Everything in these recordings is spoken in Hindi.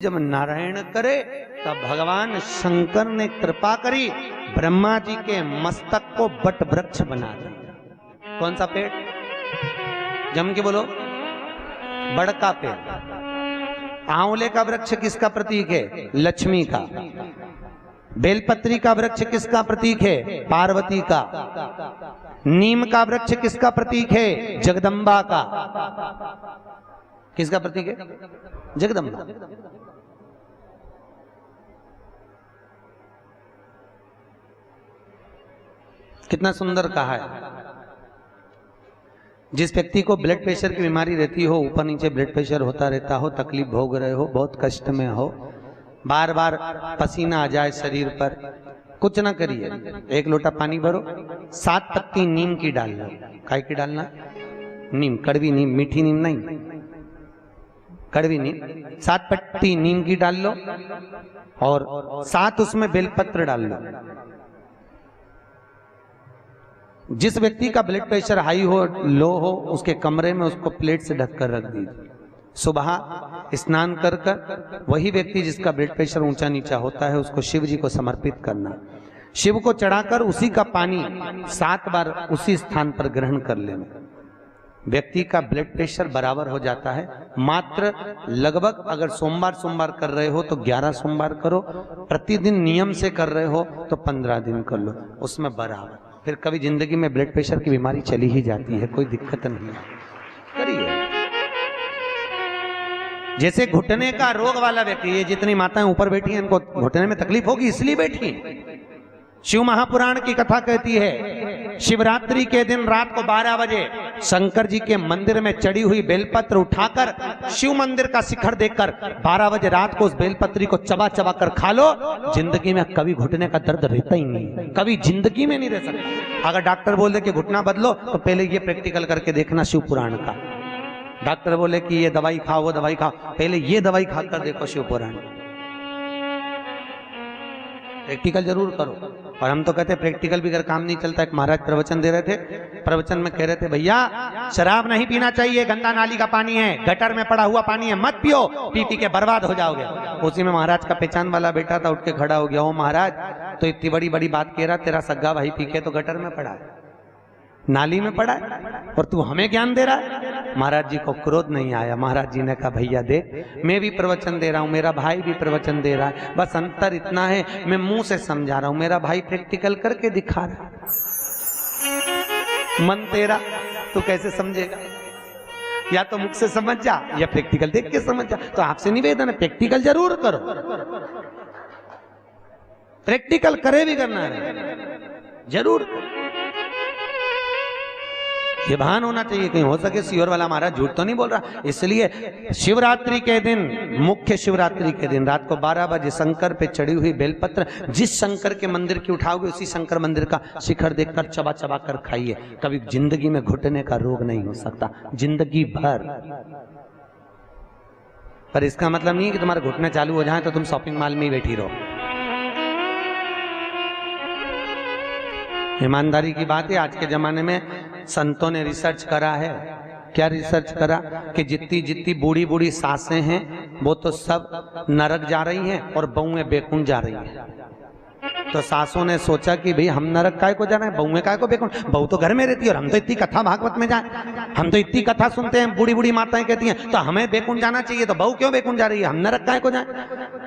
जब नारायण करे तब भगवान शंकर ने कृपा करी, ब्रह्मा जी के मस्तक को बट वृक्ष बना दिया। कौन सा पेड़? जम के बोलो। बड़का पेड़। आंवले का वृक्ष किसका प्रतीक है? लक्ष्मी का। बेलपत्री का वृक्ष किसका प्रतीक है? पार्वती का। नीम का वृक्ष किसका प्रतीक है? जगदम्बा का। किसका प्रतीक है? जगदम्बा। कितना सुंदर कहा है। जिस व्यक्ति को ब्लड प्रेशर की बीमारी रहती हो, ऊपर नीचे ब्लड प्रेशर होता रहता हो, तकलीफ भोग रहे हो, बहुत कष्ट में हो, बार बार पसीना आ जाए शरीर पर, कुछ ना करिए, एक लोटा पानी भरो, 7 पत्ती नीम की डाल लो। काय की डालना? नीम। कड़वी नीम, मीठी नीम नहीं, कड़वी नीम। 7 पत्ती नीम की डाल लो और 7 उसमें बेलपत्र डाल लो। जिस व्यक्ति का ब्लड प्रेशर हाई हो, लो हो, उसके कमरे में उसको प्लेट से ढककर रख दीजिए। सुबह स्नान कर कर वही व्यक्ति जिसका ब्लड प्रेशर ऊंचा नीचा होता है, उसको शिव जी को समर्पित करना। शिव को चढ़ाकर उसी का पानी 7 बार उसी स्थान पर ग्रहण कर लेना। व्यक्ति का ब्लड प्रेशर बराबर हो जाता है। मात्र लगभग अगर सोमवार कर रहे हो तो 11 सोमवार करो, प्रतिदिन नियम से कर रहे हो तो 15 दिन कर लो, उसमें बराबर। फिर कभी जिंदगी में ब्लड प्रेशर की बीमारी चली ही जाती है, कोई दिक्कत नहीं है, करिए। जैसे घुटने का रोग वाला व्यक्ति, ये जितनी माताएं ऊपर बैठी हैं, इनको घुटने में तकलीफ होगी इसलिए बैठी। शिव महापुराण की कथा कहती है, शिवरात्रि के दिन रात को 12 बजे शंकर जी के मंदिर में चढ़ी हुई बेलपत्र उठाकर शिव मंदिर का शिखर देखकर 12 बजे रात को उस बेलपत्री को चबा चबा कर खा लो। जिंदगी में कभी घुटने का दर्द रहता ही नहीं, कभी जिंदगी में नहीं रह सकता। अगर डॉक्टर बोले कि घुटना बदलो तो पहले ये प्रैक्टिकल करके देखना शिव पुराण का। डॉक्टर बोले कि ये दवाई खाओ, वो दवाई खाओ, पहले ये दवाई खाकर देखो शिव पुराण। प्रैक्टिकल जरूर करो। और हम तो कहते हैं प्रैक्टिकल भी अगर काम नहीं चलता। एक महाराज प्रवचन दे रहे थे, प्रवचन में कह रहे थे, भैया शराब नहीं पीना चाहिए, गंदा नाली का पानी है, गटर में पड़ा हुआ पानी है, मत पियो, पी पी के बर्बाद हो जाओगे। उसी में महाराज का पहचान वाला बेटा था, उठ के खड़ा हो गया, ओ महाराज तो इतनी बड़ी बड़ी बात कह रहा, तेरा सग्गा भाई पी के तो गटर में पड़ा है, नाली में पड़ा है, और तू हमें ज्ञान दे रहा है। महाराज जी को क्रोध नहीं आया। महाराज जी ने कहा, भैया देख, मैं भी प्रवचन दे रहा हूँ, मेरा भाई भी प्रवचन दे रहा है, बस अंतर इतना है मैं मुंह से समझा रहा हूँ, मेरा भाई प्रैक्टिकल करके दिखा रहा है। मन तेरा, तू कैसे समझेगा? या तो मुख से समझ जा या प्रैक्टिकल देख के समझ जा। तो आपसे निवेदन है, प्रैक्टिकल जरूर करो, प्रैक्टिकल करे भी करना है जरूर। ये भान होना चाहिए, कहीं हो सके सियोर वाला महाराज झूठ तो नहीं बोल रहा। इसलिए शिवरात्रि के दिन, मुख्य शिवरात्रि के दिन रात को 12 बजे शंकर पे चढ़ी हुई बेलपत्र जिस शंकर के मंदिर की उठाओगे उसी शंकर मंदिर का शिखर देखकर चबा चबा कर खाइए। कभी जिंदगी में घुटने का रोग नहीं हो सकता, जिंदगी भर। पर इसका मतलब नहीं कि तुम्हारे घुटने चालू हो जाए तो तुम शॉपिंग मॉल में ही बैठी रहो। ईमानदारी की बात है, आज के जमाने में संतों ने रिसर्च करा है। क्या रिसर्च करा? कि जितनी जितनी बूढ़ी बूढ़ी सासें हैं वो तो सब नरक जा रही हैं और बहुएं बेकुंठ जा रही हैं। तो सासों ने सोचा कि भाई हम नरक काय को जा रहे हैं, बहुएं काय को बेकुंठ? बहू तो घर में रहती है और हम तो इतनी कथा भागवत में जाए, हम तो इतनी कथा सुनते हैं, बूढ़ी बूढ़ी माताएं कहती हैं, तो हमें बेकुंठ जाना चाहिए, तो बहू क्यों बेकुंठ जा रही है, हम नरक काय को जाए?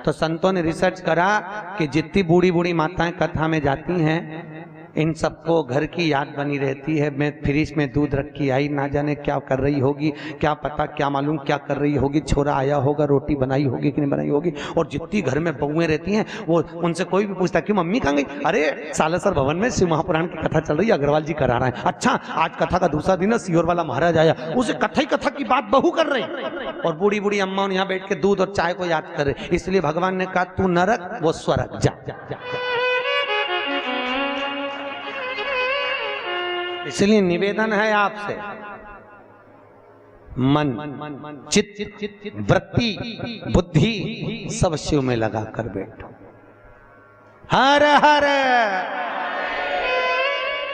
तो संतों ने रिसर्च करा कि जितनी बूढ़ी बूढ़ी माताएं कथा में जाती हैं, इन सबको घर की याद बनी रहती है। मैं फ्रिज में दूध रख के आई, ना जाने क्या कर रही होगी, क्या पता, क्या मालूम क्या कर रही होगी, छोरा आया होगा, रोटी बनाई होगी कि नहीं बनाई होगी। और जितनी घर में बहुएं रहती हैं, वो उनसे कोई भी पूछता कि मम्मी कहाँ गई? अरे सालासर भवन में शिव महापुराण की कथा चल रही है, अग्रवाल जी करा रहे हैं। अच्छा, आज कथा का दूसरा दिन है, सियोर वाला महाराज आया, उसे कथा ही कथा की बात बहू कर रही, और बूढ़ी बूढ़ी अम्मा यहाँ बैठ के दूध और चाय को याद कर रहे। इसलिए भगवान ने कहा, तू नरक वो स्वर्ग जा। इसलिए निवेदन है आपसे, मन, चित्त, वृत्ति, बुद्धि सब शिव में लगा कर बैठो। हर हर।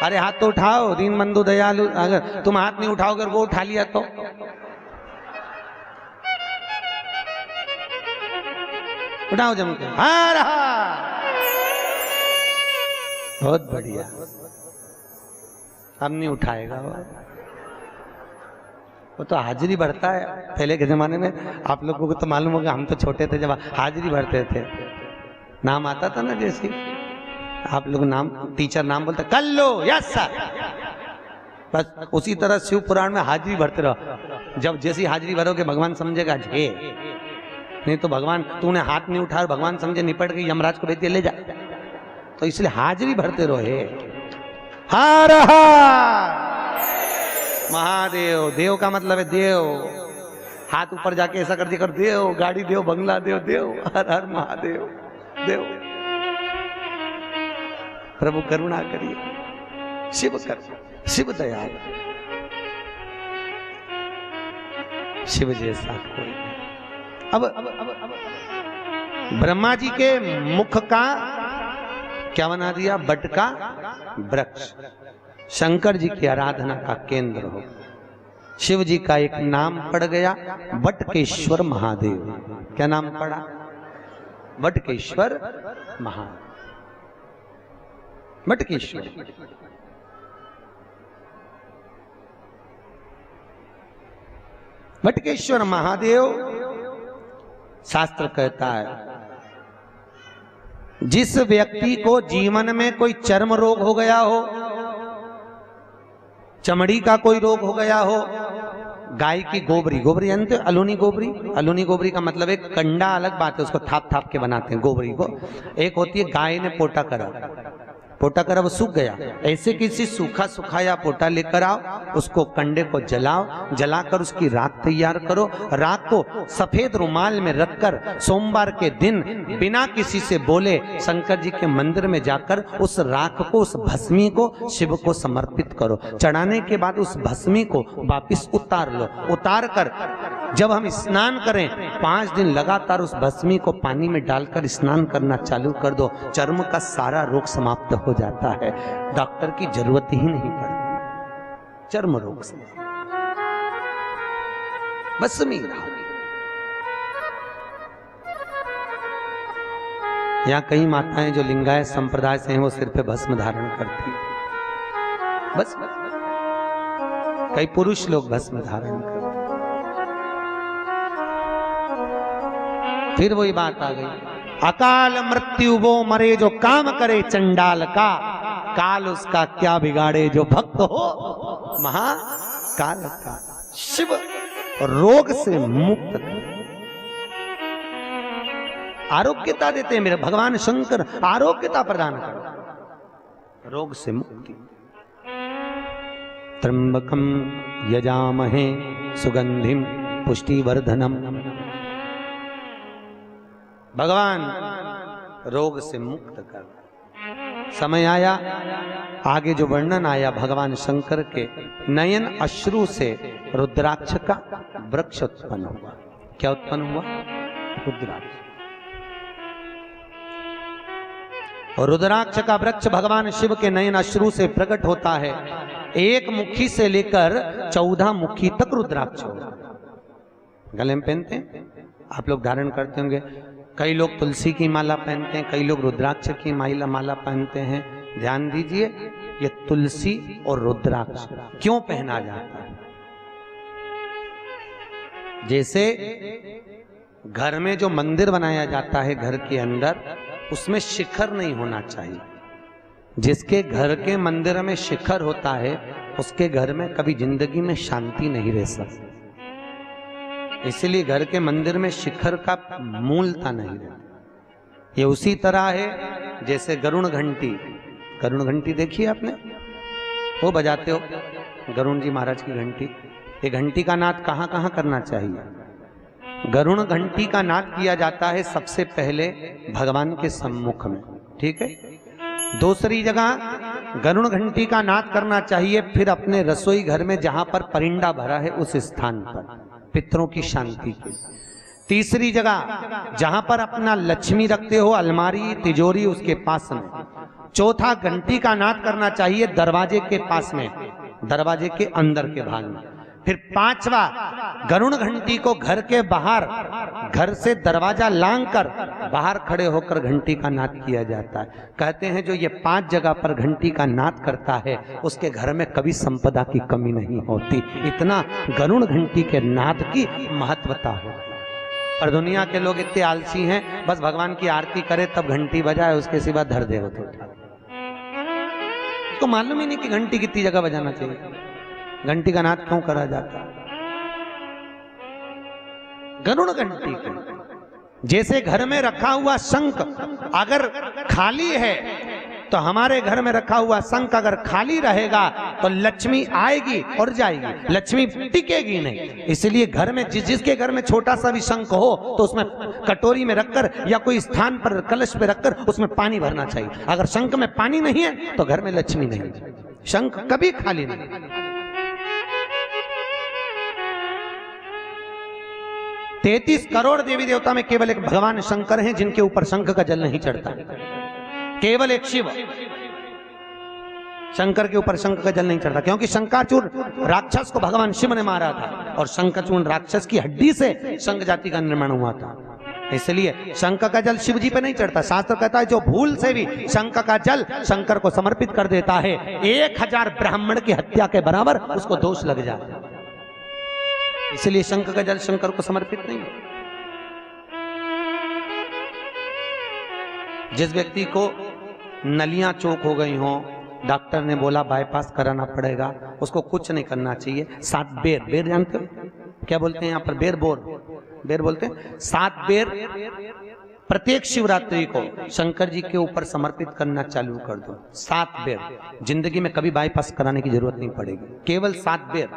अरे हाथ तो उठाओ, दीन बंधु दयालु। अगर तुम हाथ नहीं उठाओगे, वो उठा लिया तो उठाओ जम के, हर हर। बहुत बढ़िया। अब नहीं उठाएगा वो तो हाजिरी भरता है। पहले के जमाने में आप लोगों को तो मालूम होगा, हम तो छोटे थे जब हाजिरी भरते थे, नाम आता था ना, जैसे आप लोग नाम, टीचर नाम बोलते कर लो, यस सर, बस उसी तरह शिव पुराण में हाजिरी भरते रहो। जब जैसी हाजिरी भरोगे भगवान समझेगा झे, नहीं तो भगवान, तूने हाथ नहीं उठाया, भगवान समझे निपट गई, यमराज को भेज दिया ले जा। तो इसलिए हाजिरी भरते रहे। हर हर महादेव। देव का मतलब है देव, हाथ ऊपर जाके ऐसा कर दिया कर, देव, गाड़ी देव, बंगला देव, देव, हर हर महादेव देव। प्रभु करुणा करिए, शिव कर, शिव दयाल, शिव जैसा कोई नहीं। अब ब्रह्मा जी के मुख का क्या बना दिया? बट का वृक्ष। शंकर जी की आराधना का केंद्र हो। शिव जी का एक नाम पड़ गया, बटकेश्वर महादेव। क्या नाम पड़ा? बटकेश्वर महादेव। बटकेश्वर। बटकेश्वर महादेव, शास्त्र कहता है जिस व्यक्ति को जीवन में कोई चर्म रोग हो गया हो, चमड़ी का कोई रोग हो गया हो, गाय की गोबरी, गोबरी जानते हो? अलूनी गोबरी। अलूनी गोबरी का मतलब एक कंडा अलग बात है, उसको थाप थाप के बनाते हैं गोबरी को। एक होती है गाय ने पोटा करा, पोटा करा वो सूख गया, ऐसे किसी सूखा सुखाया पोटा लेकर आओ, उसको कंडे को जलाओ, जलाकर उसकी राख तैयार करो। राख को सफेद रुमाल में रखकर सोमवार के दिन बिना किसी से बोले शंकर जी के मंदिर में जाकर उस राख को, उस भस्मी को शिव को समर्पित करो। चढ़ाने के बाद उस भस्मी को वापिस उतार लो। उतार कर जब हम स्नान करें 5 दिन लगातार उस भस्मी को पानी में डालकर स्नान करना चालू कर दो, चर्म का सारा रोग समाप्त हो जाता है। डॉक्टर की जरूरत ही नहीं पड़ती चर्म रोग से। भस्मी यहाँ कई माताएं जो लिंगायत संप्रदाय से हैं वो सिर पे भस्म धारण करती है। बस कई पुरुष लोग भस्म धारण करते। फिर वही बात आ गई, अकाल मृत्यु वो मरे जो काम करे चंडाल का, काल उसका क्या बिगाड़े जो भक्त हो महाकाल का। शिव रोग से मुक्त आरोग्यता देते हैं। मेरे भगवान शंकर आरोग्यता प्रदान करते, रोग से मुक्ति। त्र्यंबकम यजामहे सुगंधिम पुष्टिवर्धनम। भगवान रोग से मुक्त कर। समय आया, आगे जो वर्णन आया भगवान शंकर के नयन अश्रु से रुद्राक्ष का वृक्ष उत्पन्न हुआ। क्या उत्पन्न हुआ? रुद्राक्ष। और रुद्राक्ष का वृक्ष भगवान शिव के नयन अश्रु से प्रकट होता है। एक मुखी से लेकर 14 मुखी तक रुद्राक्ष होगा। गले में पहनते हैं, आप लोग धारण करते होंगे। कई लोग तुलसी की माला पहनते हैं, कई लोग रुद्राक्ष की माला पहनते हैं। ध्यान दीजिए, ये तुलसी और रुद्राक्ष क्यों पहना जाता है? जैसे घर में जो मंदिर बनाया जाता है घर के अंदर, उसमें शिखर नहीं होना चाहिए। जिसके घर के मंदिर में शिखर होता है उसके घर में कभी जिंदगी में शांति नहीं रह सकती। इसलिए घर के मंदिर में शिखर का मूलता नहीं रहती। ये उसी तरह है जैसे गरुण घंटी। गरुण घंटी देखी है आपने? वो बजाते हो गरुण जी महाराज की घंटी। ये घंटी का नाद कहाँ कहाँ करना चाहिए? गरुण घंटी का नाद किया जाता है सबसे पहले भगवान के सम्मुख में, ठीक है। दूसरी जगह गरुण घंटी का नाद करना चाहिए फिर अपने रसोई घर में जहां पर परिंदा भरा है उस स्थान पर, पितरों की शांति के। तीसरी जगह जहां पर अपना लक्ष्मी रखते हो, अलमारी तिजोरी उसके पास में। चौथा घंटी का नाद करना चाहिए दरवाजे के पास में, दरवाजे के अंदर के भाग में। फिर पांचवा गरुड़ घंटी को घर के बाहर, घर से दरवाजा लांग कर बाहर खड़े होकर घंटी का नाद किया जाता है। कहते हैं जो ये 5 जगह पर घंटी का नाद करता है उसके घर में कभी संपदा की कमी नहीं होती। इतना गरुड़ घंटी के नाद की महत्वता है। और दुनिया के लोग इतने आलसी हैं, बस भगवान की आरती करे तब घंटी बजाए, उसके सिवा धर दे होते। उसको मालूम ही नहीं कि घंटी कितनी जगह बजाना चाहिए, घंटी का नाद क्यों करा जाता। गरुड़ घंटी को जैसे घर में रखा हुआ शंख अगर खाली है तो हमारे घर में रखा हुआ शंख अगर खाली रहेगा तो लक्ष्मी आएगी और जाएगी, लक्ष्मी टिकेगी नहीं। इसलिए घर में जिसके घर में छोटा सा भी शंख हो तो उसमें कटोरी में रखकर या कोई स्थान पर कलश पे रखकर उसमें पानी भरना चाहिए। अगर शंख में पानी नहीं है तो घर में लक्ष्मी नहीं, शंख कभी खाली नहीं। 33 करोड़ देवी देवता में केवल एक भगवान शंकर हैं जिनके ऊपर शंख का जल नहीं चढ़ता। केवल एक शिव शंकर के ऊपर शंख का जल नहीं चढ़ता, क्योंकि शंकाचूर राक्षस को भगवान शिव ने मारा था और शंकाचूर राक्षस की हड्डी से शंख जाति का निर्माण हुआ था। इसलिए शंख का जल शिव जी पे नहीं चढ़ता। शास्त्र कहता है जो भूल से भी शंख का जल शंकर को समर्पित कर देता है 1000 ब्राह्मण की हत्या के बराबर उसको दोष लग जाता है। इसलिए शंख का जल शंकर को समर्पित नहीं है। जिस व्यक्ति को नलियां चौक हो गई हों, डॉक्टर ने बोला बाईपास कराना पड़ेगा, उसको कुछ नहीं करना चाहिए। 7 बेर, बेर जानते हो क्या बोलते हैं यहाँ पर? बेर, बेर बोलते हैं। 7 बेर प्रत्येक शिवरात्रि को शंकर जी के ऊपर समर्पित करना चालू कर दो। 7 बेर, जिंदगी में कभी बाईपास कराने की जरूरत नहीं पड़ेगी। केवल 7 बेर,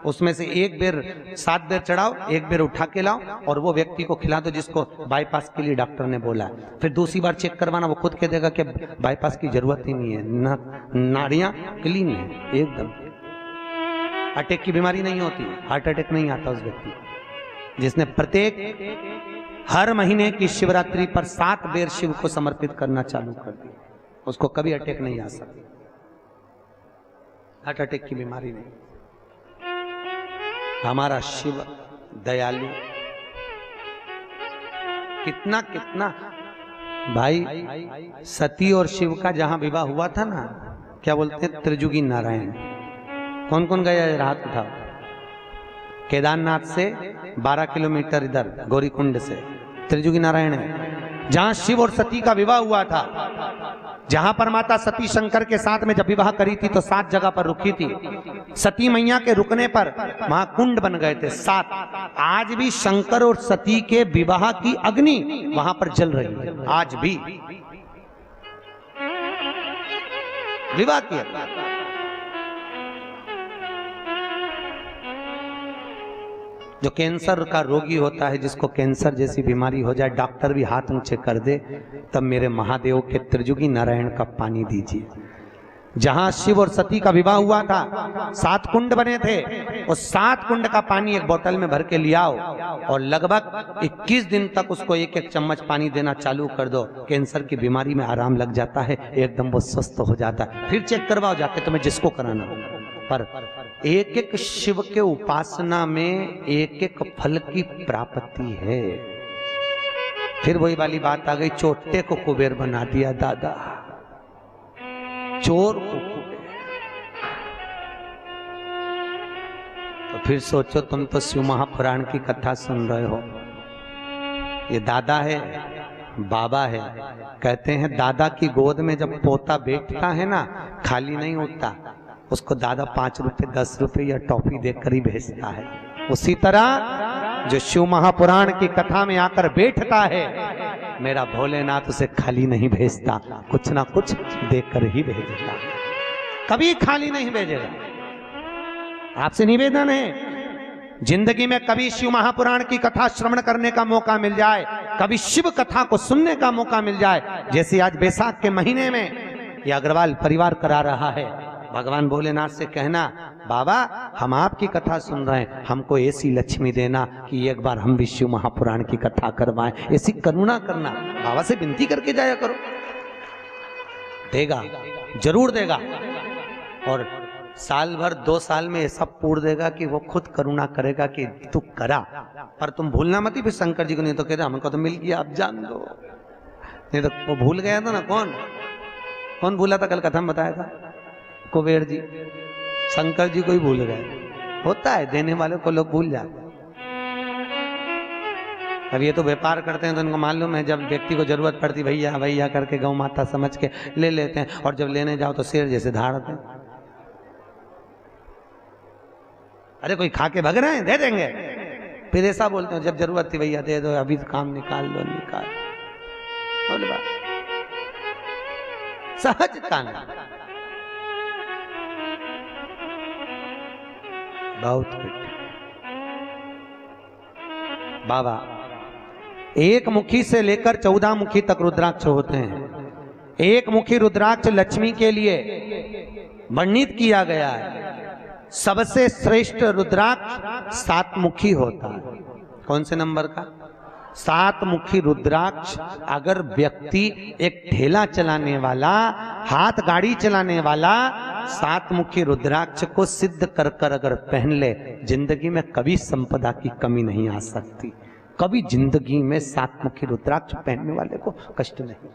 उसमें से 1 बेर 7 बेर चढ़ाओ, 1 बेर उठा के लाओ और वो व्यक्ति को खिला दो जिसको बाईपास के लिए डॉक्टर ने बोला है। फिर दूसरी बार चेक करवाना, वो खुद कह देगा कि बाईपास की जरूरत ही नहीं है, नाड़ियां क्लीन है एकदम, अटैक की बीमारी नहीं होती, हार्ट अटैक नहीं आता उस व्यक्ति को जिसने प्रत्येक हर महीने की शिवरात्रि पर 7 बेर शिव को समर्पित करना चालू कर दिया, उसको कभी अटैक नहीं आ सकती, हार्ट अटैक की बीमारी नहीं। हमारा शिव दयालु, कितना कितना भाई। सती और शिव का जहां विवाह हुआ था ना, क्या बोलते हैं, त्रिजुगी नारायण। कौन कौन गया रात उठाओ? केदारनाथ से 12 किलोमीटर इधर गौरीकुंड से त्रिजुगी नारायण है, जहां शिव और सती का विवाह हुआ था। जहां पर माता सती शंकर के साथ में जब विवाह करी थी तो 7 जगह पर रुकी थी। सती मैया के रुकने पर वहां कुंड बन गए थे 7। आज भी शंकर और सती के विवाह की अग्नि वहां पर जल रही है, आज भी विवाह किया। जो कैंसर का रोगी होता है, जिसको कैंसर जैसी बीमारी हो जाए, डॉक्टर भी हाथ ऊंचे कर दे, तब मेरे महादेव के त्रिजुगी नारायण का पानी दीजिए। जहां शिव और सती का विवाह हुआ था 7 कुंड बने थे, उस 7 कुंड का पानी एक बोतल में भर के लियाओ और लगभग 21 दिन तक उसको 1-1 चम्मच पानी देना चालू कर दो। कैंसर की बीमारी में आराम लग जाता है, एकदम वो स्वस्थ हो जाता है। फिर चेक करवाओ जाके, तुम्हें जिसको कराना हो। पर एक शिव के उपासना में 1 फल की प्राप्ति है। फिर वही वाली बात आ गई, चोटे को कुबेर बना दिया दादा, चोर को कुबेर। तो फिर सोचो, तुम तो शिव महापुराण की कथा सुन रहे हो, ये दादा है बाबा है। कहते हैं दादा की गोद में जब पोता बैठता है ना, खाली नहीं उठता, उसको दादा 5 रुपए 10 रुपए या टॉफी देकर ही भेजता है। उसी तरह जो शिव महापुराण की कथा में आकर बैठता है, मेरा भोलेनाथ उसे खाली नहीं भेजता, कुछ ना कुछ देकर ही भेजेगा, कभी खाली नहीं भेजेगा। आपसे निवेदन है, जिंदगी में कभी शिव महापुराण की कथा श्रवण करने का मौका मिल जाए, कभी शिव कथा को सुनने का मौका मिल जाए, जैसे आज बैसाख के महीने में यह अग्रवाल परिवार करा रहा है, भगवान भोलेनाथ से कहना, बाबा हम आपकी कथा सुन रहे हैं, हमको ऐसी लक्ष्मी देना कि एक बार हम भी शिव महापुराण की कथा करवाएं, ऐसी करुणा करना। बाबा से विनती करके जाया करो, देगा, जरूर देगा। और साल भर 2 साल में ऐसा पूर देगा कि वो खुद करुणा करेगा कि तू करा, पर तुम भूलना मत ही फिर शंकर जी को, नहीं तो कहते हमको तो मिल गया, अब जान दो। नहीं तो वो भूल गया था ना, कौन भूला था? कल कथा में बताया था, कुबेर जी शंकर जी को ही भूल गए। होता है, देने वाले को लोग भूल जाते हैं। अब ये तो व्यापार करते हैं तो इनको मालूम है, जब व्यक्ति को जरूरत पड़ती भैया भैया करके गौ माता समझ के ले लेते हैं, और जब लेने जाओ तो शेर जैसे धाड़ते हैं। अरे कोई खा के भग रहे हैं, दे देंगे, फिर ऐसा बोलते हैं जब जरूरत थी भैया दे दो, अभी काम निकाल दो, बोले बात सहजता नहीं। बहुत बाबा एक मुखी से लेकर 14 मुखी तक रुद्राक्ष होते हैं। एक मुखी रुद्राक्ष लक्ष्मी के लिए वर्णित किया गया है। सबसे श्रेष्ठ रुद्राक्ष 7 मुखी होता है। कौन से नंबर का? 7 मुखी रुद्राक्ष। अगर व्यक्ति एक ठेला चलाने वाला, हाथ गाड़ी चलाने वाला 7 मुखी रुद्राक्ष को सिद्ध कर कर अगर पहन ले, जिंदगी में कभी संपदा की कमी नहीं आ सकती। कभी जिंदगी में 7 मुखी रुद्राक्ष पहनने वाले को कष्ट नहीं।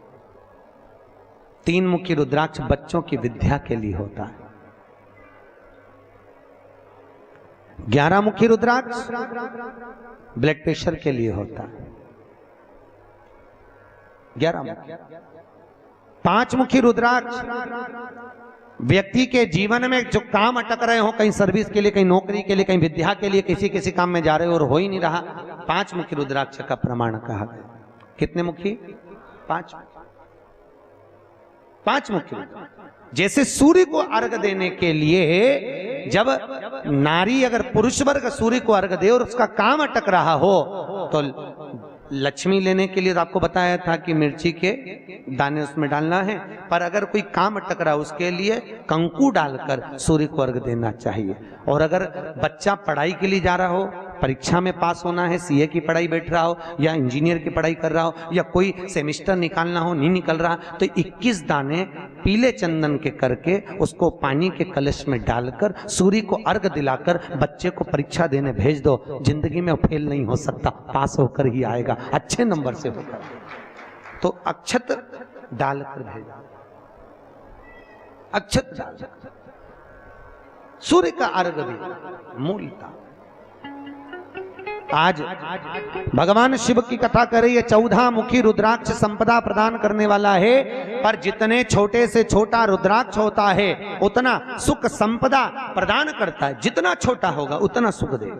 3 मुखी रुद्राक्ष बच्चों की विद्या के लिए होता है। 11 मुखी रुद्राक्ष ब्लड प्रेशर के लिए होता है। 11 मुखी। 5 मुखी रुद्राक्ष व्यक्ति के जीवन में जो काम अटक रहे हो, कहीं सर्विस के लिए, कहीं नौकरी के लिए, कहीं विद्या के लिए, किसी काम में जा रहे हो और हो ही नहीं रहा, 5 मुखी रुद्राक्ष का प्रमाण कहा गया। कितने मुखी? 5 मुखी। जैसे सूर्य को अर्घ देने के लिए जब नारी अगर पुरुष वर्ग सूर्य को अर्घ दे और उसका काम अटक रहा हो, तो लक्ष्मी लेने के लिए तो आपको बताया था कि मिर्ची के दाने उसमें डालना है, पर अगर कोई काम अटक रहा है उसके लिए कंकु डालकर सूर्य को अर्घ देना चाहिए। और अगर बच्चा पढ़ाई के लिए जा रहा हो, परीक्षा में पास होना है, सीए की पढ़ाई बैठ रहा हो या इंजीनियर की पढ़ाई कर रहा हो, या कोई सेमेस्टर निकालना हो, नहीं निकल रहा, तो 21 दाने पीले चंदन के करके उसको पानी के कलश में डालकर सूर्य को अर्घ दिलाकर बच्चे को परीक्षा देने भेज दो। जिंदगी में फेल नहीं हो सकता, पास होकर ही आएगा, अच्छे नंबर से होकर। तो अक्षत डालकर भेजा, अक्षत डालकर सूर्य का अर्घ भी मूलता। आज भगवान शिव की कथा कर रही है। 14 मुखी रुद्राक्ष संपदा प्रदान करने वाला है, पर जितने छोटे से छोटा रुद्राक्ष होता है उतना सुख संपदा प्रदान करता है। जितना छोटा होगा उतना सुख दे।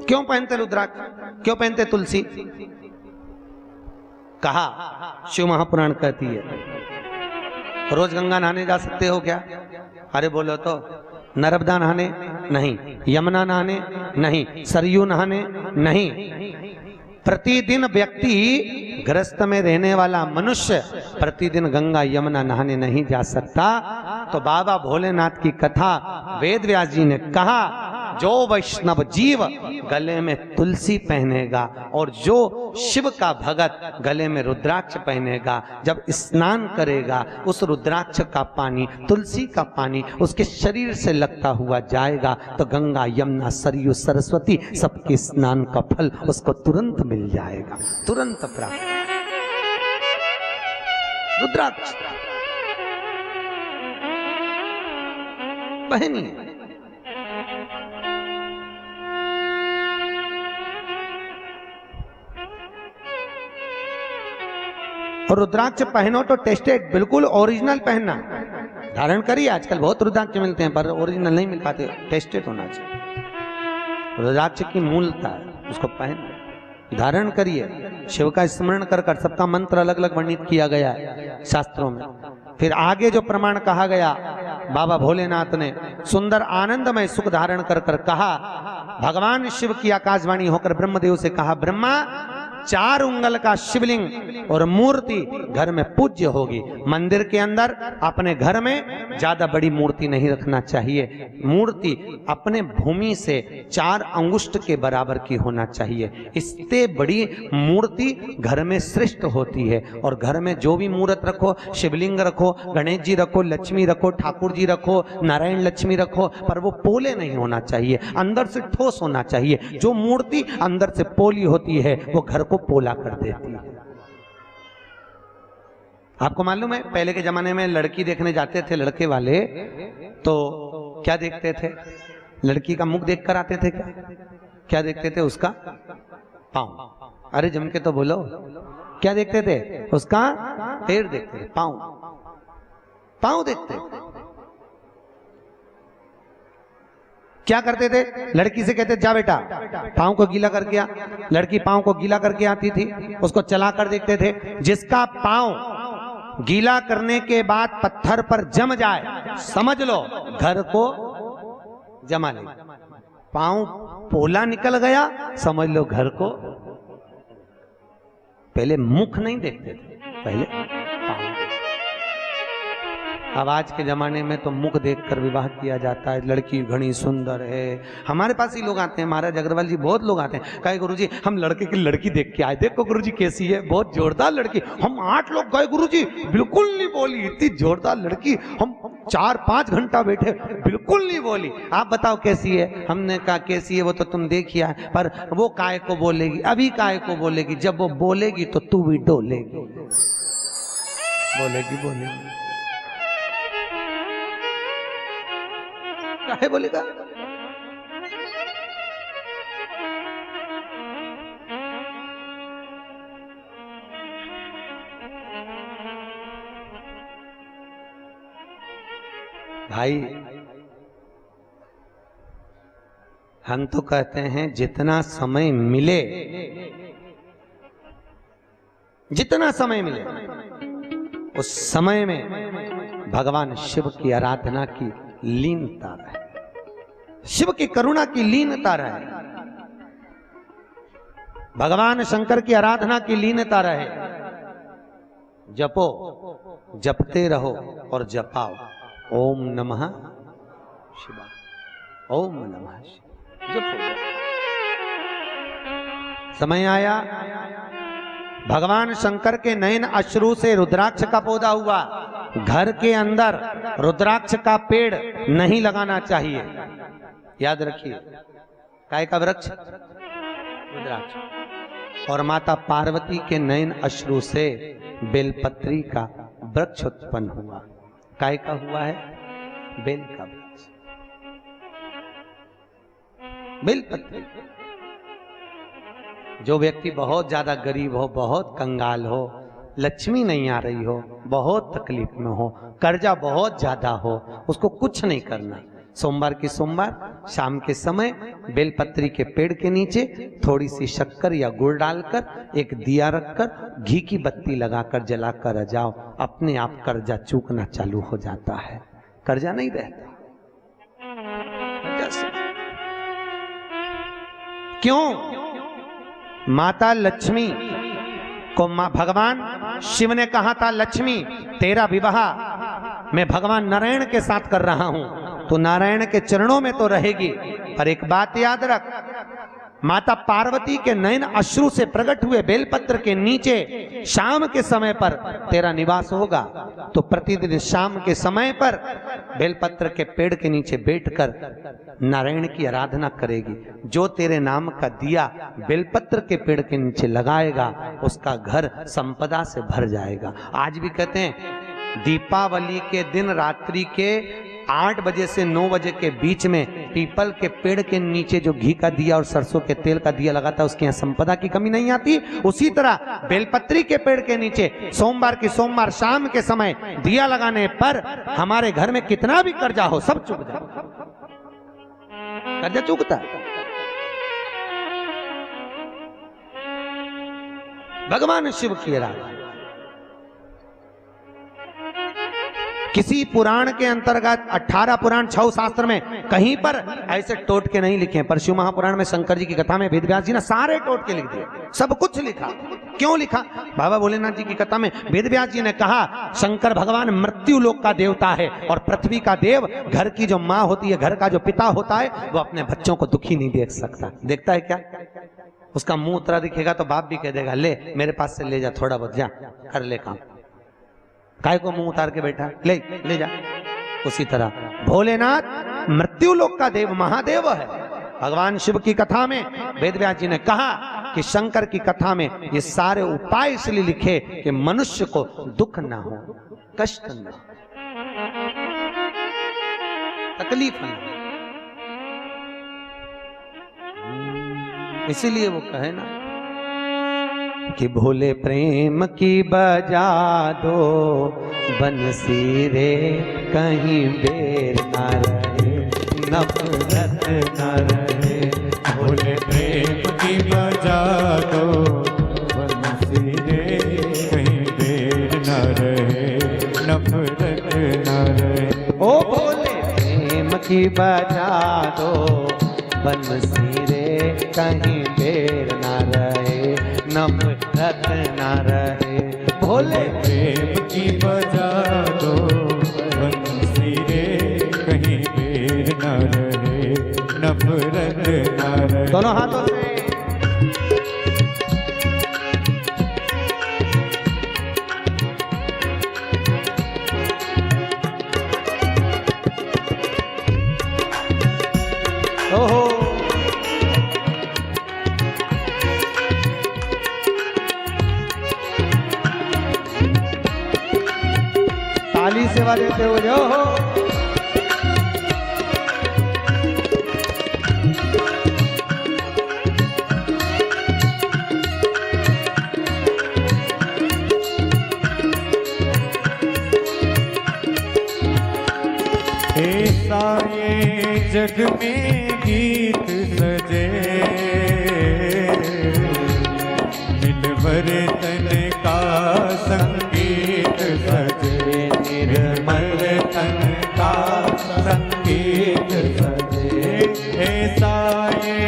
क्यों पहनते रुद्राक्ष? क्यों पहनते तुलसी? कहा शिव महापुराण कहती है रोज गंगा नहाने जा सकते हो क्या? अरे बोलो तो। नर्मदा नहाने नहीं, यमुना नहाने नहीं, सरयू नहाने नहीं। प्रतिदिन व्यक्ति गृहस्थ में रहने वाला मनुष्य प्रतिदिन गंगा यमुना नहाने नहीं जा सकता। तो बाबा भोलेनाथ की कथा वेद व्यास जी ने कहा, जो वैष्णव जीव गले में तुलसी पहनेगा और जो शिव का भगत गले में रुद्राक्ष पहनेगा, जब स्नान करेगा उस रुद्राक्ष का पानी, तुलसी का पानी उसके शरीर से लगता हुआ जाएगा, तो गंगा यमुना सरयू सरस्वती सबके स्नान का फल उसको तुरंत मिल जाएगा, तुरंत प्राप्त। रुद्राक्ष पहनिए। और रुद्राक्ष पहनो तो टेस्टेड, बिल्कुल ओरिजिनल पहनना। धारण करिए, आजकल बहुत रुद्राक्ष मिलते हैं पर ओरिजिनल नहीं मिल पाते, टेस्टेड होना चाहिए। रुद्राक्ष की मूलता है, उसको पहन धारण करिए। शिव का स्मरण कर कर, सबका मंत्र अलग अलग वर्णित किया गया है शास्त्रों में। फिर आगे जो प्रमाण कहा गया, बाबा भोलेनाथ ने सुंदर आनंदमय सुख धारण कर कर कहा, भगवान शिव की आकाशवाणी होकर ब्रह्मदेव से कहा, ब्रह्मा 4 उंगल का शिवलिंग और मूर्ति घर में पूज्य होगी। मंदिर के अंदर अपने घर में ज्यादा बड़ी मूर्ति नहीं रखना चाहिए। मूर्ति अपने भूमि से 4 अंगुष्ठ के बराबर की होना चाहिए। इससे बड़ी मूर्ति घर में श्रेष्ठ होती है। और घर में जो भी मूर्त रखो, शिवलिंग रखो, गणेश जी रखो, लक्ष्मी रखो, ठाकुर जी रखो, नारायण लक्ष्मी रखो, पर वो पोले नहीं होना चाहिए, अंदर से ठोस होना चाहिए। जो मूर्ति अंदर से पोली होती है वो घर को पोला कर देती है। आपको मालूम है पहले के जमाने में लड़की देखने जाते थे लड़के वाले, तो क्या देखते थे? लड़की का मुख देख कर आते थे। क्या देखते थे? उसका पाँव। अरे जम के तो बोलो, क्या देखते थे? उसका पैर देखते थे, पाँव देखते थे। क्या करते थे? लड़की से कहते जा बेटा पाँव को गीला करके आ। लड़की पाँव को गीला करके आती थी, उसको चला कर देखते थे। जिसका पाँव गीला करने के बाद पत्थर पर जम जाए, समझ लो घर को जमा ले। पाँव पोला निकल गया, समझ लो घर को। पहले मुख नहीं देखते थे, पहले पाँव। अब आज के जमाने में तो मुख देखकर विवाह किया जाता है। लड़की घनी सुंदर है। हमारे पास ही लोग आते हैं, महाराज अग्रवाल जी, बहुत लोग आते हैं, कहे गुरुजी हम लड़के की लड़की देख के आए, देखो गुरुजी कैसी है, बहुत जोरदार लड़की। हम 8 लोग गए गुरुजी, बिल्कुल नहीं बोली, इतनी जोरदार लड़की। हम 4-5 घंटा बैठे, बिल्कुल नहीं बोली। आप बताओ कैसी है? हमने कहा कैसी है वो तो तुम देखिए, पर वो काय को बोलेगी, अभी काय को बोलेगी, जब वो बोलेगी तो तू भी डोलेगी। बोलेगी काहे बोलेगा? भाई हम तो कहते हैं जितना समय मिले, जितना समय मिले उस समय में भगवान शिव की आराधना की लीनता रहे, शिव की करुणा की लीनता रहे, भगवान शंकर की आराधना की लीनता रहे। जपो, जपते रहो और जपाओ। ओम नमः शिवाय, ओम नमः शिवाय। जपो। समय आया, भगवान शंकर के नयन अश्रु से रुद्राक्ष का पौधा हुआ। घर के अंदर रुद्राक्ष का पेड़ नहीं लगाना चाहिए, याद रखिए। काय का वृक्ष? रुद्राक्ष। और माता पार्वती के नयन अश्रु से बेलपत्री का वृक्ष उत्पन्न हुआ। काय का हुआ है? बेल का वृक्ष, बेलपत्री। जो व्यक्ति बहुत ज्यादा गरीब हो, बहुत कंगाल हो, लक्ष्मी नहीं आ रही हो, बहुत तकलीफ में हो, कर्जा बहुत ज्यादा हो, उसको कुछ नहीं करना। सोमवार की सोमवार शाम के समय बेलपत्री के पेड़ के नीचे थोड़ी सी शक्कर या गुड़ डालकर एक दिया रखकर घी की बत्ती लगाकर जलाकर आ जाओ, अपने आप कर्जा चूकना चालू हो जाता है। कर्जा नहीं रहता। क्यों? माता लक्ष्मी को भगवान शिव ने कहा था, लक्ष्मी तेरा विवाह मैं भगवान नारायण के साथ कर रहा हूं, तो नारायण के चरणों में तो रहेगी, पर एक बात याद रख, माता पार्वती के नयन अश्रु से प्रकट हुए बेलपत्र के नीचे शाम के समय पर तेरा निवास होगा। तो प्रतिदिन शाम के समय पर बेलपत्र के पेड़ के नीचे बैठकर नारायण की आराधना करेगी। जो तेरे नाम का दिया बेलपत्र के पेड़ के नीचे लगाएगा, उसका घर संपदा से भर जाएगा। आज भी कहते हैं दीपावली के दिन रात्रि के 8 बजे से 9 बजे के बीच में पीपल के पेड़ के नीचे जो घी का दिया और सरसों के तेल का दिया लगाता है, उसके यहाँ संपदा की कमी नहीं आती। उसी तरह बेलपत्री के पेड़ के नीचे सोमवार की सोमवार शाम के समय दिया लगाने पर हमारे घर में कितना भी कर्जा हो सब चुक जाता। कर्जा चुकता है। भगवान शिव की आराधना। किसी पुराण के अंतर्गत 18 पुराण 6 शास्त्र में कहीं पर ऐसे टोट के नहीं लिखे हैं। पर शिव महापुराण में शंकर जी की कथा में वेद व्यास जी ने सारे टोट के लिख दिए, सब कुछ लिखा। क्यों लिखा? बाबा भोलेनाथ जी की कथा में वेद व्यास जी ने कहा शंकर भगवान मृत्यु लोक का देवता है और पृथ्वी का देव घर की जो माँ होती है, घर का जो पिता होता है, वो अपने बच्चों को दुखी नहीं देख सकता। देखता है क्या? उसका मुंह उतरा दिखेगा तो बाप भी कह देगा ले मेरे पास से ले जा, थोड़ा बहुत जा कर ले काम। काय को मुंह उतार के बैठा, ले जा। उसी तरह भोलेनाथ मृत्यु लोक का देव महादेव है। भगवान शिव की कथा में वेद व्यास जी ने कहा कि शंकर की कथा में ये सारे उपाय इसलिए लिखे कि मनुष्य को दुख ना हो, कष्ट ना हो, तकलीफ ना हो। इसीलिए वो कहे ना कि भोले प्रेम की बजा दो बंसी रे, कहीं बेर ना रहे, नफरत ना रहे। भोले प्रेम की बजा दो बंसी रे, कहीं बेर ना रहे, नफरत ना रहे। ओ भोले प्रेम की बजा दो बंसी रे, कहीं बेर ना रहे, नफरत ना रहे। भोले प्रेम की बजा दो बंसी रे, कहीं बेर ना रहे, नफरत ना रहे। दोनों हाथों से ओहो ताली सेवा देते हुए ओहो ऐसा ये जग में गीत सजे, निर्मल तन का संगीत सजे, निर्मल तन का संगीत सजे। ऐसा ये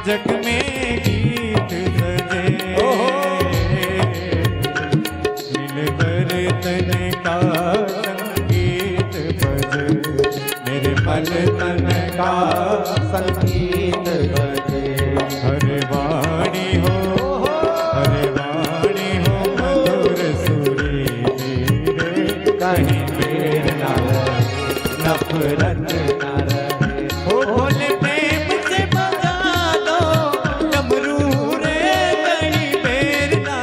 जग में गीत सजे, निर्मल तन का संगीत बजे, निर्मल तन का संगीत बजे। हरे वाणी हो, हरे वाणी हो मधुर सुरीली, कहीं बेर ना रहे, नफरत ना रहे। ओ भोले प्रेम से बजा दो डमरू रे, कहीं बेर ना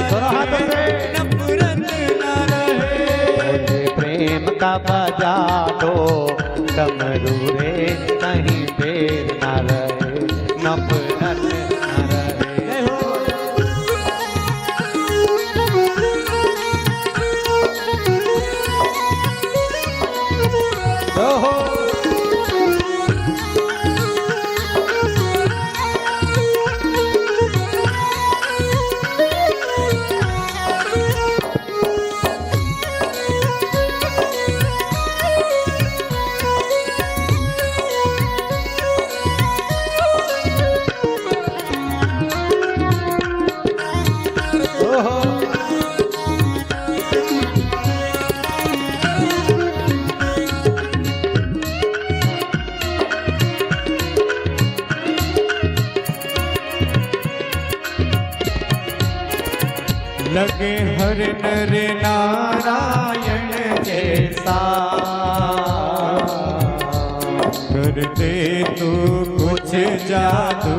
रहे, नफरत ना रहे। प्रेम का बजा दो डमरू रे, कहीं बेर ना रहे, नफरत ना रहे। ओहो लगे हर नर नारायण जैसा, कर दे तू कुछ जादू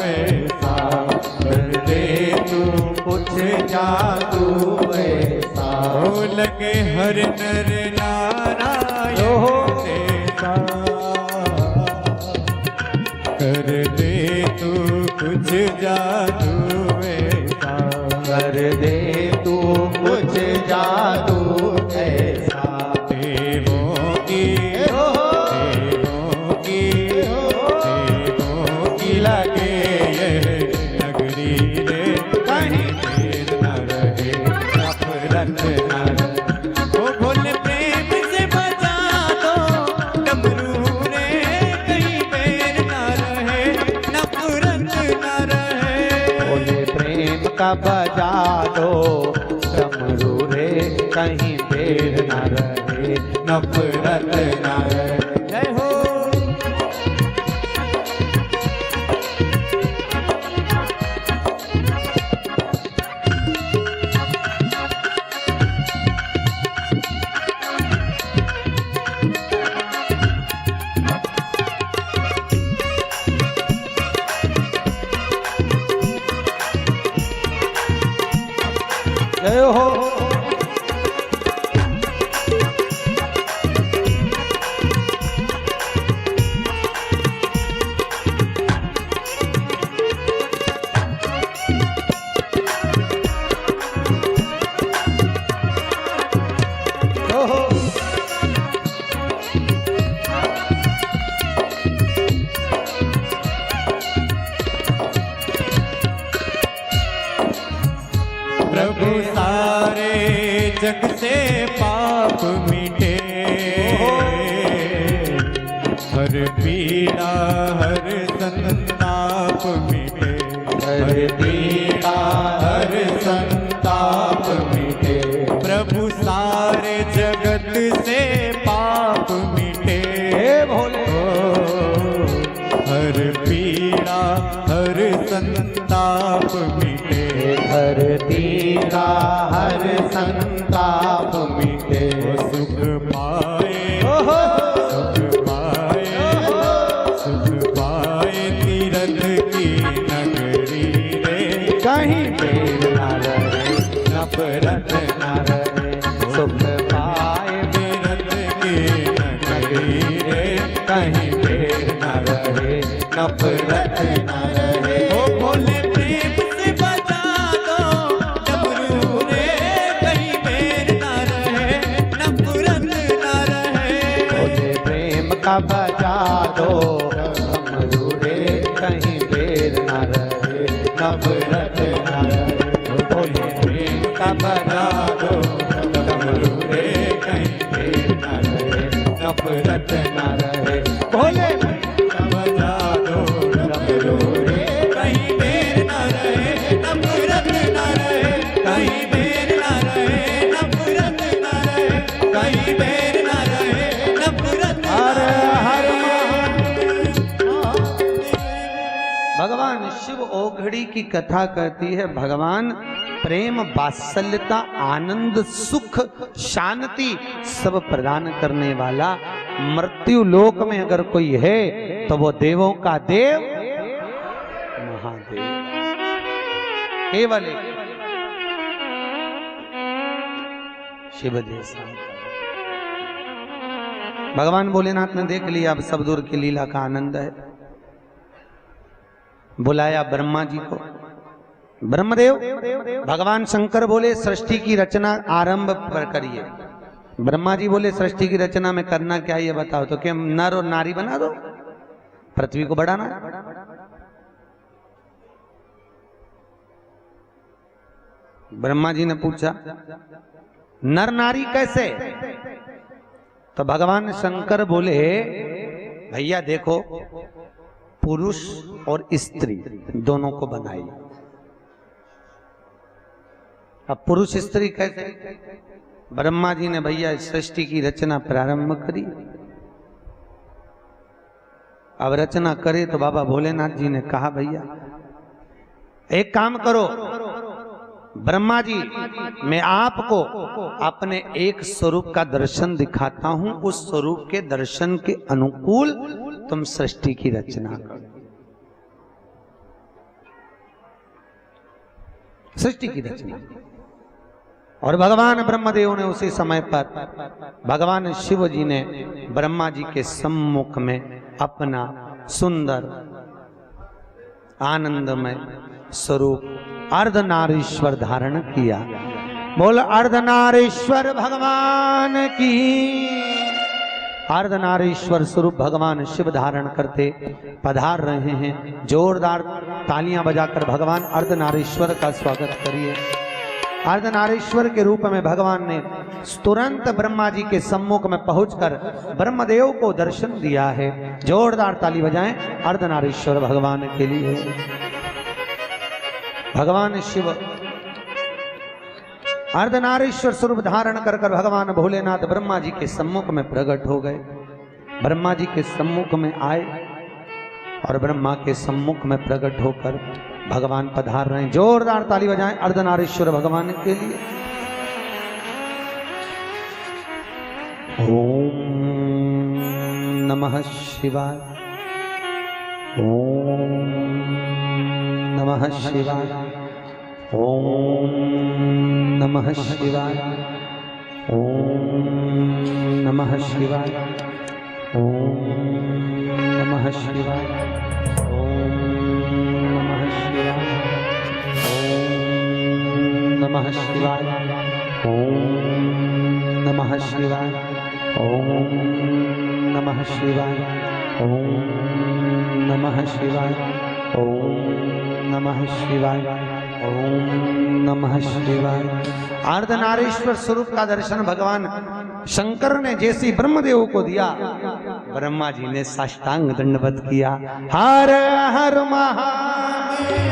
ऐसा, कर दे तू कुछ जादू ऐसा। ओ लगे हर नर नारायण जैसा, कर दे तू कुछ जादू ऐसा, कर दे तू कुछ जादू ऐसा। देवों की लगे ये नगरी रे, कहीं देर न रहे, नफरत न रहे। ओ भोले प्रेम से का बजा दो डमरू रे, कहीं देर न रहे, नफरत न रहे। जय हो। जय हो। प्रभु सारे जग से पाप मिटे, हर पीड़ा हर संताप मिटे, हर पीड़ा हर संताप मिटे। प्रभु सारे जगत से पाप मिटे, भोले हर पीड़ा हर संताप मिटे, हर पीड़ा हर संताप मिटे। सुख पाए सुख पाए सुख पाए तीरथ की नगरी रे, कहीं देर न रहे, नफरत न रहे। सुख पाए तीरथ की नगरी रे, कहीं देर न रहे, नफरत न रहे। ओ भोले प्रेम से बजा दो डमरू रे, कहीं देर न रहे, नफरत न रहे। भोले प्रेम का बजा दो डमरू रे, कहीं देर न रहे, नफरत न रहे। भोले प्रेम का बजा दो डमरू रे, कहीं देर न रहे, नफरत न रहे। भोले बजा दो डमरू रे, कहीं देर न रहे, नफरत न रहे, कहीं देर न रहे, नफरत न रहे, कहीं देर न रहे, नफरत न हर रहे। भगवान शिव ओघड़ी की कथा कहती है, भगवान प्रेम वात्सल्यता आनंद सुख शांति सब प्रदान करने वाला। मृत्यु लोक में अगर कोई है तो वो देवों का देव महादेव केवल एक शिव जैसा। भगवान भोलेनाथ ने देख लिया अब सब दूर की लीला का आनंद है। बुलाया ब्रह्मा जी को। ब्रह्मदेव भगवान शंकर बोले सृष्टि की रचना आरंभ पर करिए। ब्रह्मा जी बोले सृष्टि की रचना में करना क्या ये बताओ। तो क्या नर और नारी बना दो, पृथ्वी को बढ़ाना। ब्रह्मा जी ने पूछा नर नारी कैसे। तो भगवान शंकर बोले भैया देखो पुरुष और स्त्री दोनों को बनाई। अब पुरुष स्त्री कैसे। ब्रह्मा जी ने भैया सृष्टि की रचना प्रारंभ करी। अब रचना करे तो बाबा भोलेनाथ जी ने कहा भैया एक काम करो ब्रह्मा जी, मैं आपको अपने एक स्वरूप का दर्शन दिखाता हूं, उस स्वरूप के दर्शन के अनुकूल तुम सृष्टि की रचना करो। सृष्टि की रचना। और भगवान ब्रह्मदेव ने उसी समय पर भगवान शिव जी ने ब्रह्मा जी के सम्मुख में अपना सुंदर आनंदमय स्वरूप अर्धनारीश्वर धारण किया। बोल अर्धनारीश्वर भगवान की। अर्धनारीश्वर स्वरूप भगवान शिव धारण करते पधार रहे हैं। जोरदार तालियां बजाकर भगवान अर्धनारीश्वर का स्वागत करिए। अर्धनारीश्वर के रूप में भगवान ने तुरंत ब्रह्मा जी के सम्मुख में पहुंचकर ब्रह्मदेव को दर्शन दिया है। जोरदार ताली बजाएं अर्धनारीश्वर भगवान के लिए। भगवान शिव अर्धनारीश्वर स्वरूप धारण कर कर भगवान भोलेनाथ ब्रह्मा जी के सम्मुख में प्रकट हो गए। ब्रह्मा जी के सम्मुख में आए और ब्रह्मा के सम्मुख में प्रकट होकर भगवान पधार रहे हैं। जोरदार ताली बजाएं अर्धनारीश्वर भगवान के लिए। ओम नमः शिवाय, ओम नमः शिवाय, ओम नमः शिवाय, ओम नमः शिवाय, ओम नमः शिवाय, ओम नमः शिवाय, ओम नमः शिवाय, ओम नमः शिवाय, ओम नमः शिवाय, ओम नमः शिवाय, ओम नमः शिवाय, ओम नमः शिवाय। अर्धनारीश्वर स्वरूप का दर्शन भगवान शंकर ने जैसी ब्रह्मदेव को दिया, ब्रह्मा जी ने साष्टांग दंडवत किया। हर हर महादेव।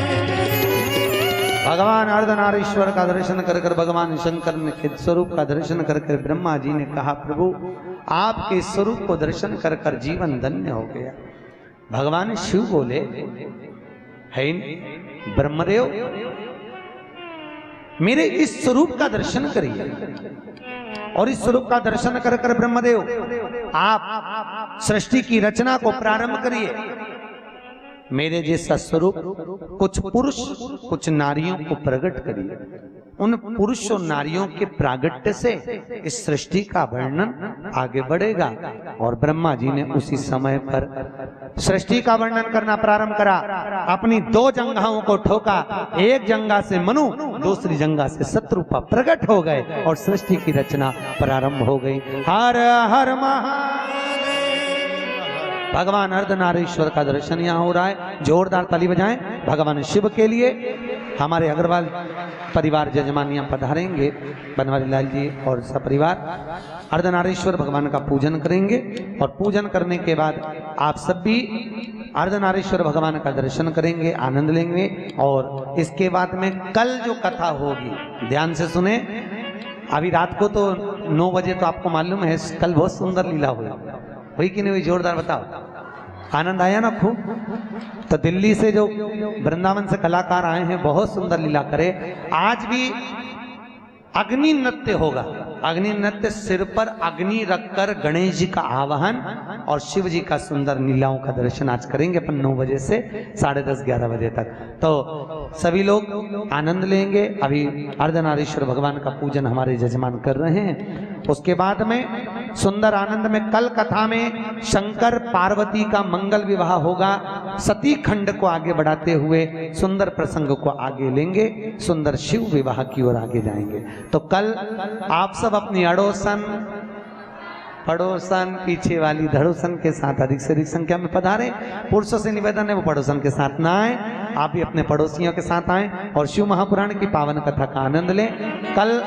भगवान अर्धनारीश्वर का दर्शन कर कर भगवान शंकर ने के स्वरूप का दर्शन कर कर ब्रह्मा जी ने कहा, प्रभु आपके स्वरूप को दर्शन कर कर जीवन धन्य हो गया। भगवान शिव बोले, है ब्रह्मदेव मेरे इस स्वरूप का दर्शन करिए। और इस स्वरूप का दर्शन कर कर ब्रह्मदेव आप सृष्टि की रचना को प्रारंभ करिए। मेरे जैसा स्वरूप कुछ पुरुष कुछ नारियों को प्रकट करिए। उन पुरुष और नारियों के प्रागट्य से इस सृष्टि का वर्णन आगे बढ़ेगा। और ब्रह्मा जी ने उसी समय पर सृष्टि का वर्णन करना प्रारंभ करा। अपनी दो जंघाओं को ठोका, एक जंघा से मनु, दूसरी जंघा से शत्रुपा प्रकट हो गए और सृष्टि की रचना प्रारंभ हो गई। हर हर महादेव। भगवान अर्धनारीश्वर का दर्शन यहाँ हो रहा है। जोरदार ताली बजाएं भगवान शिव के लिए। हमारे अग्रवाल परिवार जजमान यहाँ पधारेंगे, बनवारी लाल जी और सपरिवार अर्धनारीश्वर भगवान का पूजन करेंगे। और पूजन करने के बाद आप सब भी अर्धनारीश्वर भगवान का दर्शन करेंगे, आनंद लेंगे। और इसके बाद में कल जो कथा होगी ध्यान से सुने। अभी रात को तो 9 बजे तो आपको मालूम है कल बहुत सुंदर लीला हुई कि नहीं हुई? जोरदार बताओ। आनंद आया ना खूब? तो दिल्ली से जो वृंदावन से कलाकार आए हैं बहुत सुंदर लीला करे। आज भी अग्नि नृत्य होगा। अग्नि नृत्य सिर पर अग्नि रखकर गणेश जी का आवाहन और शिव जी का सुंदर लीलाओं का दर्शन आज करेंगे अपन 9 बजे से 10:30-11 बजे तक। तो सभी लोग आनंद लेंगे। अभी अर्धनारीश्वर भगवान का पूजन हमारे जजमान कर रहे हैं। उसके बाद में सुंदर आनंद में कल कथा में शंकर पार्वती का मंगल विवाह होगा। सती खंड को आगे बढ़ाते हुए सुंदर प्रसंग को आगे लेंगे, सुंदर शिव विवाह की ओर आगे जाएंगे। तो कल आप सब अपनी अड़ोसन पड़ोसन पीछे वाली धड़ोसन के साथ अधिक से अधिक संख्या में पधारें। पुरुषों से निवेदन है वो पड़ोसन के साथ ना आए, आप भी अपने पड़ोसियों के साथ आएं और शिव महापुराण की पावन कथा का आनंद लें। कल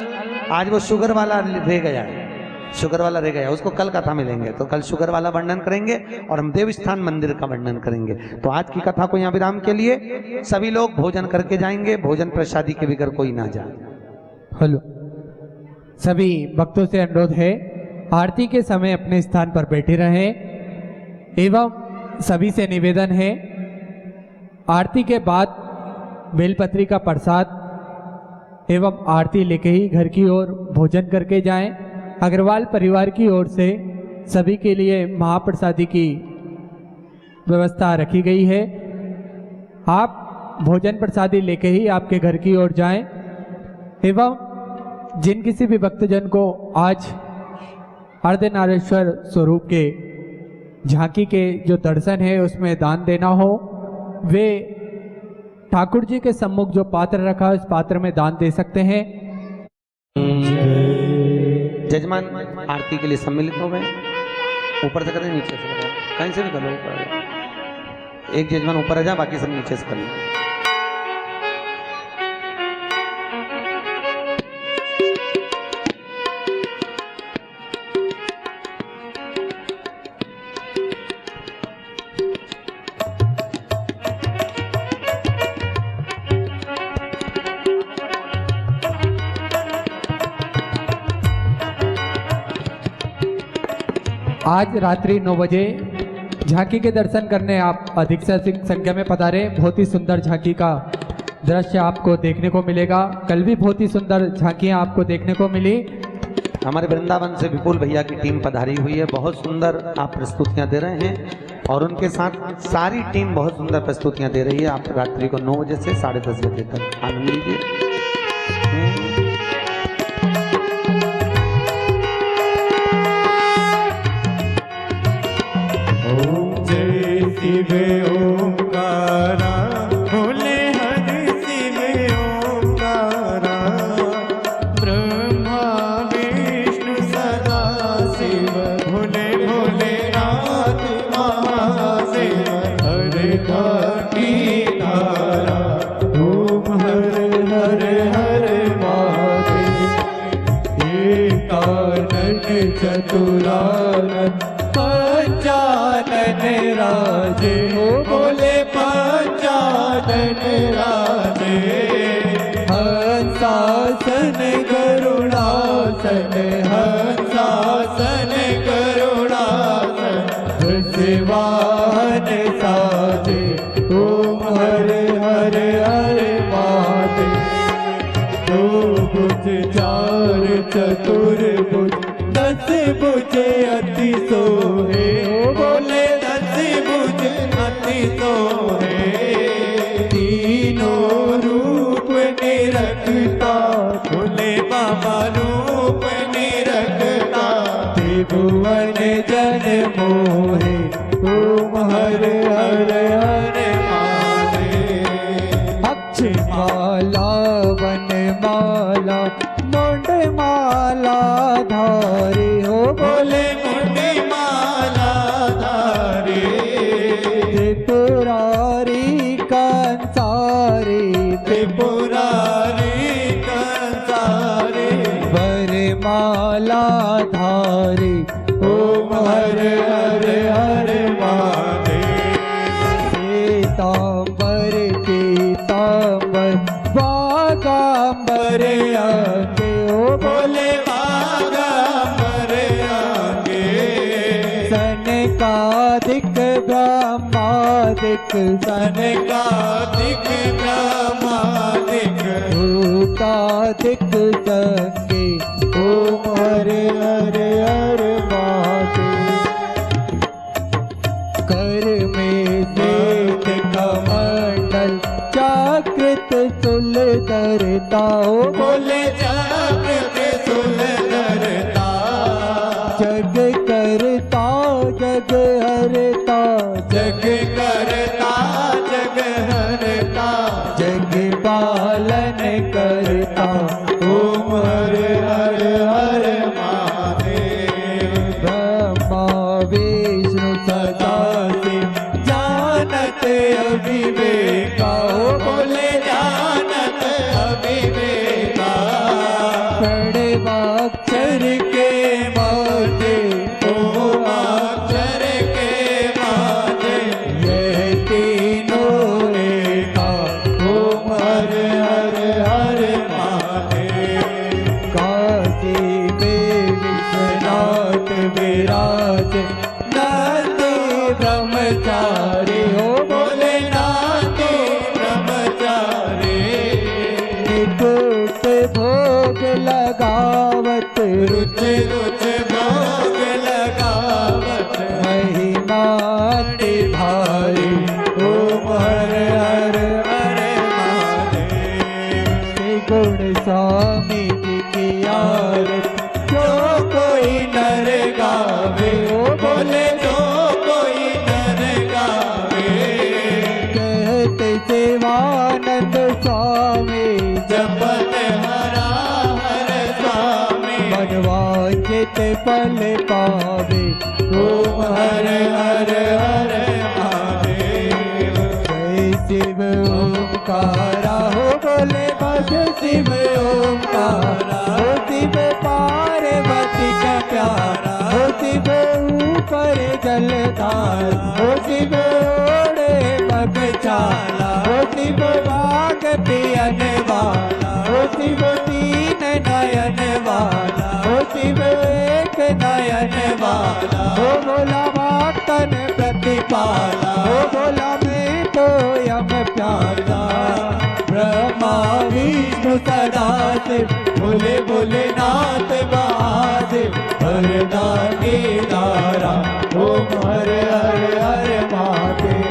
आज वो शुगर वाला रह गया है, शुगर वाला रह गया, उसको कल कथा में लेंगे। तो कल शुगर वाला वर्णन करेंगे और हम देवस्थान मंदिर का वर्णन करेंगे। तो आज की कथा को यहाँ विराम के लिए सभी लोग भोजन करके जाएंगे। भोजन प्रसादी के बिगर कोई ना जाए। हेलो, सभी भक्तों से अनुरोध है आरती के समय अपने स्थान पर बैठे रहें। एवं सभी से निवेदन है आरती के बाद बेलपत्री का प्रसाद एवं आरती लेके ही घर की ओर भोजन करके जाएं। अग्रवाल परिवार की ओर से सभी के लिए महाप्रसादी की व्यवस्था रखी गई है। आप भोजन प्रसादी लेके ही आपके घर की ओर जाएं। एवं जिन किसी भी भक्तजन को आज अर्धनारीश्वर स्वरूप के झांकी के जो दर्शन है उसमें दान देना हो, वे ठाकुर जी के सम्मुख जो पात्र रखा है उस पात्र में दान दे सकते हैं। जजमान आरती के लिए सम्मिलित हो गए। ऊपर से करें नीचे से करें, कहीं से भी करो। ऊपर एक जजमान ऊपर आ जा, बाकी सब नीचे से करें। आज रात्रि 9 बजे झांकी के दर्शन करने आप अधिक से अधिक संख्या में पधारे। बहुत ही सुंदर झांकी का दृश्य आपको देखने को मिलेगा। कल भी बहुत ही सुंदर झांकियां आपको देखने को मिली। हमारे वृंदावन से विपुल भैया की टीम पधारी हुई है। बहुत सुंदर आप प्रस्तुतियां दे रहे हैं और उनके साथ सारी टीम बहुत सुंदर प्रस्तुतियां दे रही है। आप रात्रि को 9 बजे से 10:30 बजे तक आनंद लीजिए। शिव ओंकारा भोले हरि शिव ओंकारा ब्रह्मा विष्णु सदा शिव भोले भोले नाथ महादेव हर घाटी धारा ओम हर हर हर महादेव एकानन चतुरानन पंचानन राजे हो बोले पंचानन राजे हंसासन गरुड़ासन हंसासन गरुड़ासन शिवाहन साजे ओम हर हर हर महादेव दो भुज चार चतुर्भुज 10 भुज अति सोहे बोले 10 भुज अति सोहे तीनों रूप निरखता बोले बाबा रूप निरखता त्रिभुवन जन मोहे ओम हर हर हर महादेव अक्षमाला वनमाला मुंडमाला धारी हो बोले मुंडे माला धारे त्रिपुरारी कंसारी त्रिपुरारी कंसारे वरमाला धारी ओम हर हर हर महादेव पीतांबर पीतांबर बागांबर आगे ओ बोले बागांबर आगे सनकादिक ब्रह्मादिक सनकादिक ब्रह्मादिक भूतादिक संगे ओम हर हर हर महादेव कर में सेठ कमंडल जागृत सुलधरता हो बोले जागृत सुलधरता जग करता जग हरता जग करता जग हरता जग पालन करता ओम हर हर हर महादेव ब्रह्मा विष्णु सदा शिव जानत अविवेका ओ बोले जानत अविवेका प्रणवाक्षर के माते ओम अक्षर के माते यह तीनों एका ओम हर हर हर महादेव काशी में विश्वनाथ विराज नाते ब्रह्मचारी हो बोले नाते ब्रह्मचारी निकुट भोग लगावत रुच रुच भोग लगावत महिमा भारी ओम हर हर हर महादेव गुण स्वामी जी की आरती जो कोई नर गावे ओ बोले जो कोई नर गावे कहते शिवानंद स्वामी जपत हरा हर स्वामी मनवांचित फल पावे ओम हर हर हर महादेव जय शिव ओंकारा हो बोले भज शिव ओंकारा हो शिव पार्वती का प्यारा हो शिव ऊपर जलधार हो शिव ओढ़े बगचाला हो शिव बाग पियन वाला हो शिव तीन नयन वाला हो शिव एक नयन वाला ओ बोला मातन प्रतिपाला, ओ बोला मैं तो यम प्याला। ब्रह्मा विष्णु सदा शिव, भोले भोलेनाथ महादेव, हरदाने दारा ओम हर हर हर महादेव।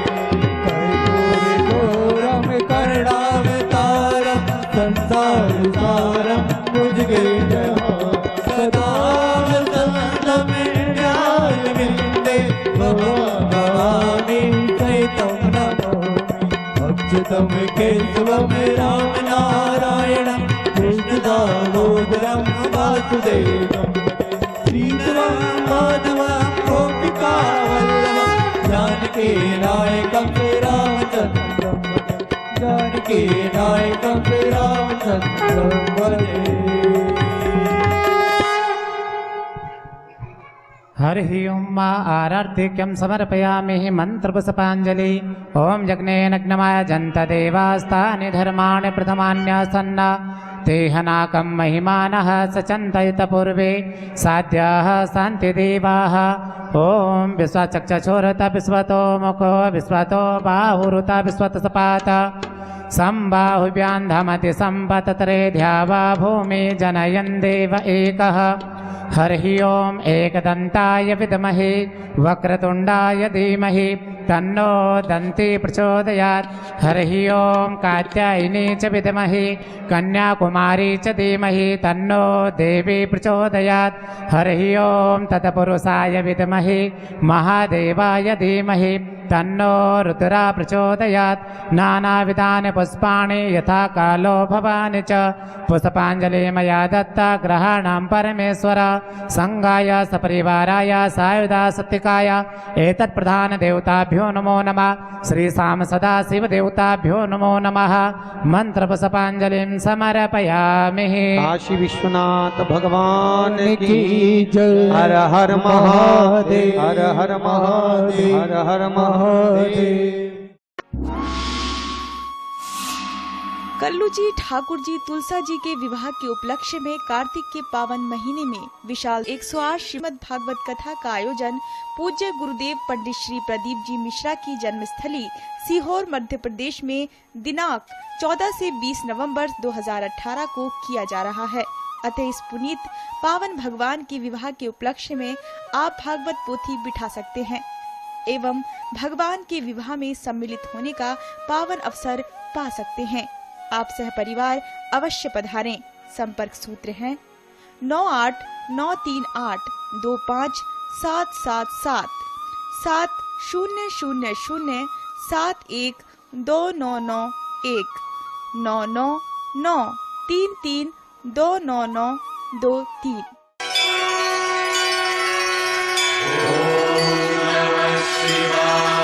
कर्पूर घोरम कर्णावतारम, संसार सारम मुझगे जहाँ, सदा वसंतम न्यायविन्दे, भवानी सहितं नमामि। अच्युतं केशवं राम नारायणं, कृष्ण दामोदरं वासुदेवं, श्रीधरं माधवं गोपिका वल्लभं, जानकी नायकं श्रीरामचन्द्रं भजे, जानकी नायकं श्रीरामचन्द्रं भजे। हरि ओम आरर्तिक्यं समर्पयामि मंत्रपुष्पाञ्जलि। ओम यज्ञेनग्नमाय जन्त देवास्तानि धर्माणि प्रथमान्यासन्न, तेहनाकं महिमानः सचन्तयत पूर्वे साध्याः सन्ति देवाः। ओम विश्वचक्षुरुत विश्वतो मुखो विश्वतो बाहुरुत विश्वत सपात, संबाहुव्यान्धमति संपतत्रे ध्यावा भूमि जनयन् देव एकः। हरि ओम एकदन्ताय विद्महे वक्रतुण्डाय धीमहि तन्नो दन्ती प्रचोदयात्। हरि ओम कात्यायनी च विद्महे कन्याकुमारी च धीमहि तन्नो देवी प्रचोदयात्। हरि ओम तत्पुरुषाय विद्महे महादेवाय धीमहि तन्नो रुद्रा प्रचोदयात्। नानाविधानि पुष्पाणि यथा कालो भवानि च, पुष्पाञ्जलि मया दत्ता ग्रहाणां परमेश्वर। संगाय सपरिवाराय सायुधा सत्तिकाय एतत् प्रधान देवताभ्यो नमो नमः। श्री साम सदा शिव देवताभ्यो नमो नमः। मंत्र पुष्पाञ्जलिं समर्पयामि। काशी विश्वनाथ भगवान की जय। हर हर महादेव, हर हर महादेव, हर हर महादेव। कल्लू जी ठाकुर जी तुलसा जी के विवाह के उपलक्ष्य में कार्तिक के पावन महीने में विशाल 108 श्रीमद् भागवत कथा का आयोजन पूज्य गुरुदेव पंडित श्री प्रदीप जी मिश्रा की जन्मस्थली सीहोर मध्य प्रदेश में दिनांक 14 से 20 नवंबर 2018 को किया जा रहा है। अतः इस पुनीत पावन भगवान के विवाह के उपलक्ष्य में आप भागवत पोथी बिठा सकते हैं एवं भगवान के विवाह में सम्मिलित होने का पावन अवसर पा सकते हैं। आप सह परिवार अवश्य पधारें। संपर्क सूत्र हैं 9893825777 7000712991 9993329923। शिवाय।